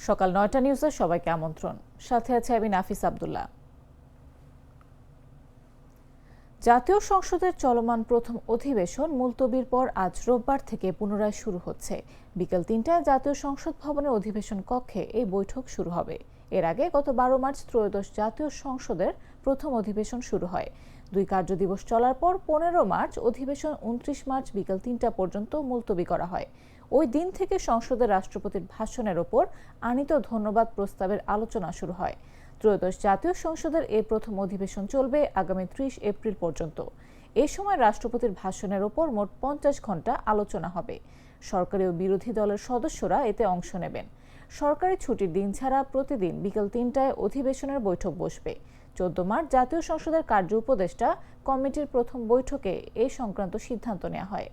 সকাল ৯টা নিউজে সবাইকে আমন্ত্রণ। সাথে আছে আমি নাফিস আব্দুল্লাহ। জাতীয় সংসদের চলমান প্রথম অধিবেশন মুলতবির পর আজ রোববার থেকে পুনরায় শুরু হচ্ছে। বিকেল ৩টায় জাতীয় সংসদ ভবনের অধিবেশন কক্ষে এই বৈঠক শুরু হবে। এর আগে গত ১২ মার্চ ত্রয়োদশ জাতীয় সংসদের প্রথম অধিবেশন শুরু হয়। ২ কার্যদিবস চলার পর ১৫ মার্চ অধিবেশন ২৯ মার্চ বিকেল ৩টা পর্যন্ত মুলতবি করা হয়। ওই দিন থেকে সংসদের রাষ্ট্রপতির ভাষণের ওপর আনীত ধন্যবাদ প্রস্তাবের আলোচনা শুরু হয়। ত্রয়োদশ জাতীয় সংসদের এই প্রথম অধিবেশন চলবে আগামী ৩০ এপ্রিল পর্যন্ত। এ সময় রাষ্ট্রপতির ভাষণের ওপর মোট ৫০ ঘণ্টা আলোচনা হবে। সরকারি ও বিরোধী দলের সদস্যরা এতে অংশ নেবেন। সরকারি ছুটির দিন ছাড়া প্রতিদিন বিকেল ৩টায় অধিবেশনের বৈঠক বসবে। ১৪ মার্চ জাতীয় সংসদের কার্য উপদেষ্টা কমিটির প্রথম বৈঠকে এ সংক্রান্ত সিদ্ধান্ত নেওয়া হয়।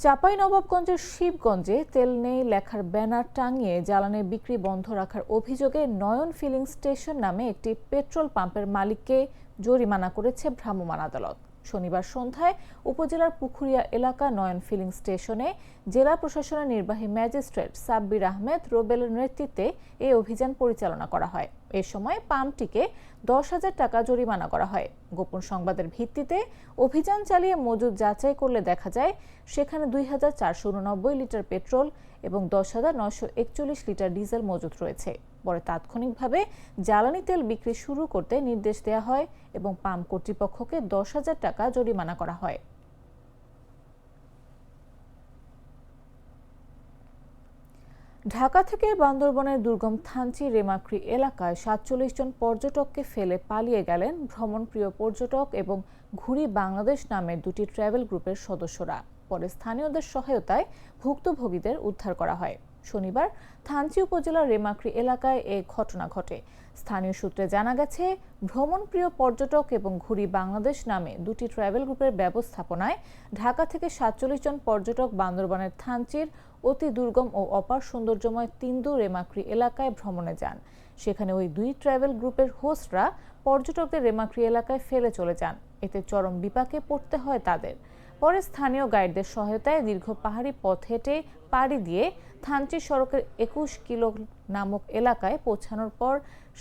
চাঁপাইনবাবগঞ্জের শিবগঞ্জে তেল নেই লেখার ব্যানার টাঙিয়ে জ্বালানি বিক্রি বন্ধ রাখার অভিযোগে নয়ন ফিলিং স্টেশন নামে একটি পেট্রোল পাম্পের মালিককে জরিমানা করেছে ভ্রাম্যমাণ আদালত। শনিবার সন্ধ্যায় উপজেলার পুখুরিয়া এলাকা নয়ন ফিলিং স্টেশনে জেলা প্রশাসনের নির্বাহী ম্যাজিস্ট্রেট সাব্বির আহমেদ রোবেলের নেতৃত্বে এই অভিযান পরিচালনা করা হয়। এ সময় পাম্পটিকে ১০,০০০ টাকা জরিমানা করা হয়। গোপন সংবাদের ভিত্তিতে অভিযান চালিয়ে মজুদ যাচাই করলে দেখা যায় সেখানে ২,৪৮৯ লিটার পেট্রোল এবং ১০,৯৪১ লিটার ডিজেল মজুদ রয়েছে। পরে তাৎক্ষণিকভাবে জ্বালানি তেল বিক্রি শুরু করতে নির্দেশ দেওয়া হয় এবং পাম্প কর্তৃপক্ষকে ১০,০০০ টাকা জরিমানা করা হয়। ঢাকা থেকে বান্দরবনের দুর্গম থানচি রেমাক্রি এলাকায় ৪৭ জন পর্যটককে ফেলে পালিয়ে গেলেন ভ্রমণপ্রিয় পর্যটক এবং ঘুরি বাংলাদেশ নামের দুটি ট্রাভেল গ্রুপের সদস্যরা। পরে স্থানীয়দের সহায়তায় ভুক্তভোগীদের উদ্ধার করা হয়। শনিবার থানচি উপজেলার রেমাক্রি এলাকায় এ ঘটনা ঘটে। স্থানীয় সূত্রে জানা গেছে, ভ্রমণপ্রিয় পর্যটক এবং ঘুরি বাংলাদেশ নামে দুটি ট্রাভেল গ্রুপের ব্যবস্থাপনায় ঢাকা থেকে ৪৭ জন পর্যটক বান্দরবানের থানচির অতি দুর্গম ও অপার সৌন্দর্যময় তিন্দু রেমাক্রি এলাকায় ভ্রমণে যান। সেখানে ওই দুই ট্রাভেল গ্রুপের হোস্টরা পর্যটকদের রেমাক্রি এলাকায় ফেলে চলে যান। এতে চরম বিপাকে পড়তে হয় তাদের। পরে স্থানীয় গাইডদের সহায়তায় দীর্ঘ পাহাড়ি পথ হেঁটে পাড়ি দিয়ে থানচি সড়কের ২১ কিলো নামক এলাকায় পৌঁছানোর পর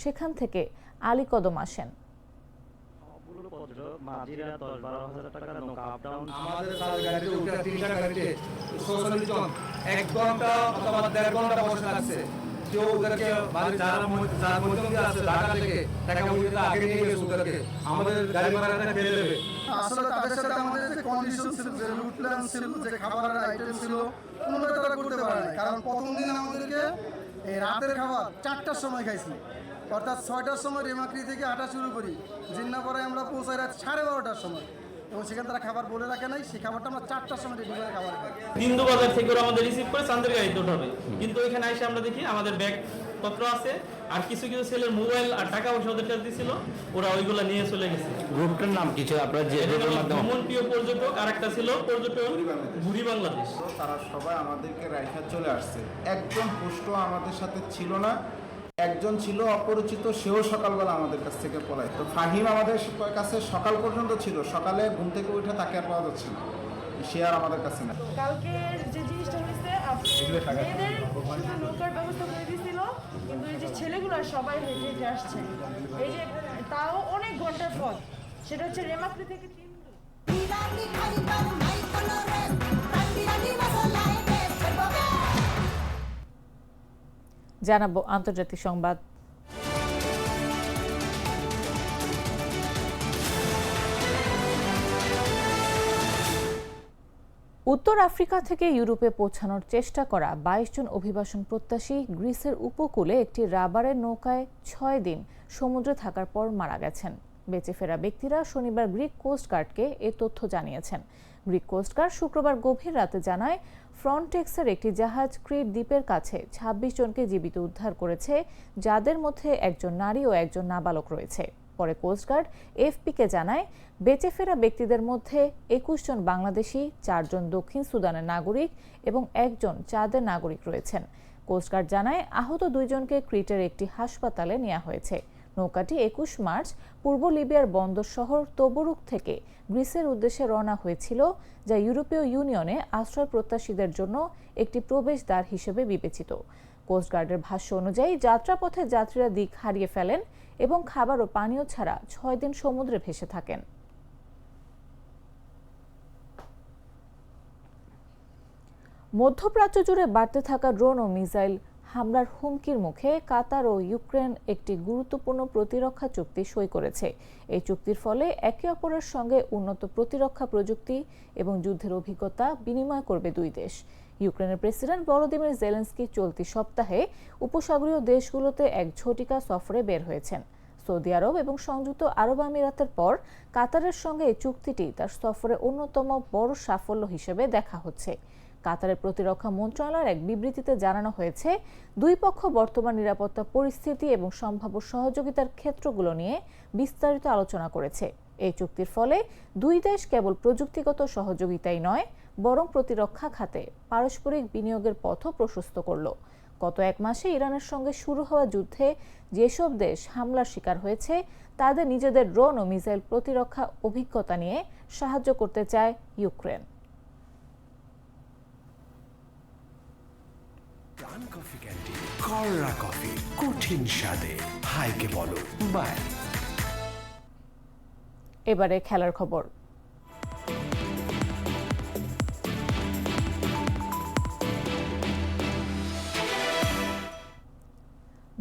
সেখান থেকে আলীকদম আসেন। আমাদের গাড়ি ভাড়াটা ফেলে দেবে। আসলে তাদের সাথে আমাদের যে কন্ডিশন ছিল, যে রুট প্ল্যান ছিল, যে খাবারের আইটেম ছিল, কোনোটা তারা করতে পারে না। কারণ প্রথম দিন আমাদেরকে এই রাতের খাবার ৪টার সময় খাইছি, অর্থাৎ ৬টার সময় রেমাক্রি থেকে হাঁটা শুরু করি। জিন্নাপাড়ায় আমরা পৌঁছাই রাত 12:30টার সময়, এবং সেখানে তারা খাবার বলে রাখে নাই। সেই খাবারটা আমরা 4টার সময় রেডি করে খাবার খাই। তিন্দু বাজার থেকে ওরা আমাদের রিসিভ করে চান্দের গাড়িতে উঠাবে, কিন্তু এখানে এসে আমরা দেখি আমাদের ব্যাগ পত্র আছে আর কিছু কিছু ছেলের মোবাইল আর টাকা পয়সা ওদের কাছে দিছিল, ওরা ওইগুলা নিয়ে চলে গেছে। গ্রুপটার নাম কি ছিল আপনার? যে ভ্রমণপ্রিয় পর্যটক, আর একটা ছিল পর্যটক ঘুরি বাংলাদেশ। তারা সবাই আমাদেরকে রাইখা চলে আসছে। একজন পুষ্ট আমাদের সাথে ছিল না, একজন ছিল অপরিচিত, সেও সকালবেলা আমাদের কাছ থেকে পলায়। তো ফাহিম আমাদের কাছে সকাল পর্যন্ত ছিল, সকালে ঘুম থেকে উঠে তাকে আর পাওয়া যাচ্ছে না, সে আর আমাদের কাছে না। কালকে যে জিনিসটা হয়েছে, মেয়েদের নৌকার ব্যবস্থা করে দিয়েছিল, কিন্তু এই যে ছেলেগুলো সবাই হেঁটে হেঁটে আসছে, এই যে তাও অনেক ঘন্টার পথ, সেটা হচ্ছে রেমাক্রি থেকে জানাবো আন্তর্জাতিক সংবাদ। উত্তর আফ্রিকা থেকে ইউরোপে পৌঁছানোর চেষ্টা করা ২২ জন অভিবাসন প্রত্যাশী গ্রিসের উপকূলে একটি রাবারের নৌকায় ৬ দিন সমুদ্রে থাকার পর মারা গেছেন। বেঁচে ফেরা ব্যক্তিরা শনিবার গ্রিক কোস্টগার্ডকে এ তথ্য জানিয়েছেন। গ্রিক কোস্টগার্ড শুক্রবার গভীর রাতে জানায়, ফ্রন্টেক্সের একটি জাহাজ ক্রিট দ্বীপের কাছে ২৬ জনকে জীবিত উদ্ধার করেছে, যাদের মধ্যে একজন নারী ও একজন নাবালক রয়েছে। পরে কোস্টগার্ড এফপিকে জানায়, বেঁচে ফেরা ব্যক্তিদের মধ্যে ২১ জন বাংলাদেশি, ৪ জন দক্ষিণ সুদানের নাগরিক এবং একজন চাদের নাগরিক রয়েছেন। কোস্টগার্ড জানায়, আহত ২ জনকে ক্রিটের একটি হাসপাতালে নেওয়া হয়েছে। নৌকাটি 21 মার্চ পূর্ব লিবিয়ার বন্দর শহর তোবরুক থেকে গ্রিসের উদ্দেশ্যে রওনা হয়েছিল, যা ইউরোপীয় ইউনিয়নে আশ্রয় প্রত্যাশীদের জন্য একটি প্রবেশদ্বার হিসেবে বিবেচিত। কোস্টগার্ডের ভাষ্য অনুযায়ী যাত্রাপথে যাত্রীরা দিক হারিয়ে ফেলেন এবং খাবার ও পানীয় ছাড়া 6 দিন সমুদ্রে ভেসে থাকেন। মধ্যপ্রাচ্য জুড়ে বাড়তে থাকা ড্রোন ও মিসাইল হামলার হুমকির মুখে কাতার ও ইউক্রেন একটি গুরুত্বপূর্ণ প্রতিরক্ষা চুক্তি সই করেছে। এই চুক্তির ফলে একে অপরের সঙ্গে উন্নত প্রতিরক্ষা প্রযুক্তি এবং যুদ্ধের অভিজ্ঞতা বিনিময় করবে দুই দেশ। ইউক্রেনের প্রেসিডেন্ট ভলোদিমির জেলেনস্কি চলতি সপ্তাহে উপসাগরীয় দেশগুলোতে এক ঝটিকা সফরে বের হয়েছেন। সৌদি আরব এবং সংযুক্ত আরব আমিরাতের পর কাতারের সঙ্গে এই চুক্তিটি তার সফরে অন্যতম বড় সাফল্য হিসেবে দেখা হচ্ছে। কাতারের প্রতিরক্ষা মন্ত্রণালয়ের এক বিবৃতিতে জানানো হয়েছে, দুই পক্ষ বর্তমান নিরাপত্তা পরিস্থিতি এবং সম্ভাব্য সহযোগিতার ক্ষেত্রগুলো নিয়ে বিস্তারিত আলোচনা করেছে। এই চুক্তির ফলে দুই দেশ কেবল প্রযুক্তিগত সহযোগিতাই নয়, বরং প্রতিরক্ষা খাতে পারস্পরিক বিনিয়োগের পথও প্রশস্ত করল। গত এক মাসে ইরানের সঙ্গে শুরু হওয়া যুদ্ধে যেসব দেশ হামলার শিকার হয়েছে, তাদের নিজেদের ড্রোন ও মিসাইল প্রতিরক্ষা অভিজ্ঞতা নিয়ে সাহায্য করতে চায় ইউক্রেন। কফি ক্যান্ডি কররা কফি, কঠিন স্বাদে হাইকে বলো বাই। এবারে খেলার খবর।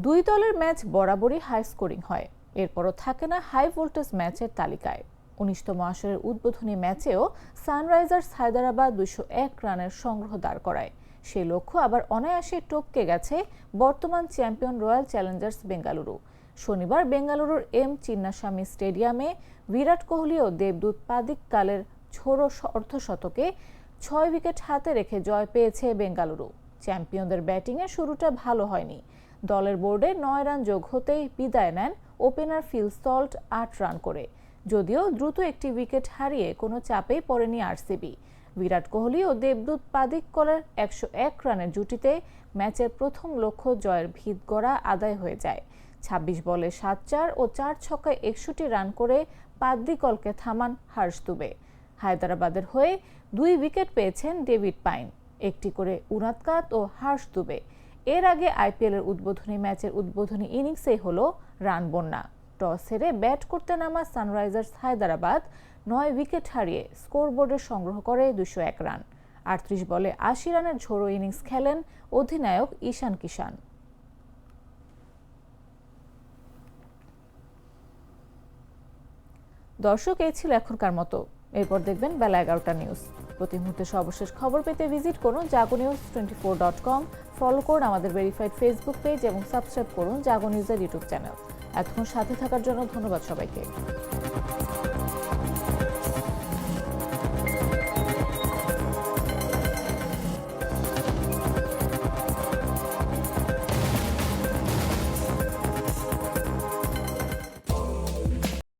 দুই দলের ম্যাচ বরাবরই হাই স্কোরিং হয়, এরপরও থাকে না হাই ভোল্টেজ ম্যাচের তালিকায়। 19তম আসরের উদ্বোধনী ম্যাচেও সানরাইজার্স হায়দরাবাদ 201 রানের সংগ্রহ দাঁড় করায়। সেই লক্ষ্য আবার অনায়াসে টপকে গেছে বর্তমান চ্যাম্পিয়ন রয়্যাল চ্যালেঞ্জার্স বেঙ্গালুরু। শনিবার বেঙ্গালুরুর এম চিন্নাস্বামী স্টেডিয়ামে বিরাট কোহলি ও দেবদূত পাদিক্কালের ঝোড়ো অর্ধশতকে 6 উইকেট হাতে রেখে জয় পেয়েছে বেঙ্গালুরু। চ্যাম্পিয়নদের ব্যাটিংয়ে শুরুটা ভালো হয়নি। দলের বোর্ডে 9 রান যোগ হতেই বিদায় নেন ওপেনার ফিল সল্ট 8 রান করে। যদিও দ্রুত একটি উইকেট হারিয়ে কোনো চাপেই পড়েনি আরসিবি। বিরাট কোহলি ও দেবদূত পাদিক্কলের 101 রানের জুটিতে ম্যাচের প্রথম লক্ষ্য জয়ের ভিত গড়া আদায় হয়ে যায়। 26 বলে 7-4 ও 4 ছক্কায় 61 রান করে পাদ্দিকলকে থামান হর্ষ দুবে। হায়দরাবাদের হয়ে 2 উইকেট পেয়েছেন ডেভিড পাইন, একটি করে উনাদকাত ও হর্ষ দুবে। এর আগে আইপিএলের উদ্বোধনী ম্যাচের উদ্বোধনী ইনিংসেই হলো রান বন্যা। টস হেরে ব্যাট করতে নামা সানরাইজার্স হায়দরাবাদ 9 উইকেট হারিয়ে স্কোরবোর্ডে সংগ্রহ করে 201 রান। 38 বলে 80 রানের ঝোড়ো ইনিংস খেলেন অধিনায়ক ঈশান কিষান। দর্শক, এই ছিল এখনকার মতো। এরপর দেখবেন বেলা 11টা নিউজ। প্রতি মুহূর্তে সর্বশেষ খবর পেতে ভিজিট করুন jagonews24.com, ফলো করুন আমাদের ভেরিফাইড ফেসবুক পেজ এবং সাবস্ক্রাইব করুন জাগো নিউজের ইউটিউব চ্যানেল। এতক্ষণ সাথে থাকার জন্য ধন্যবাদ সবাইকে।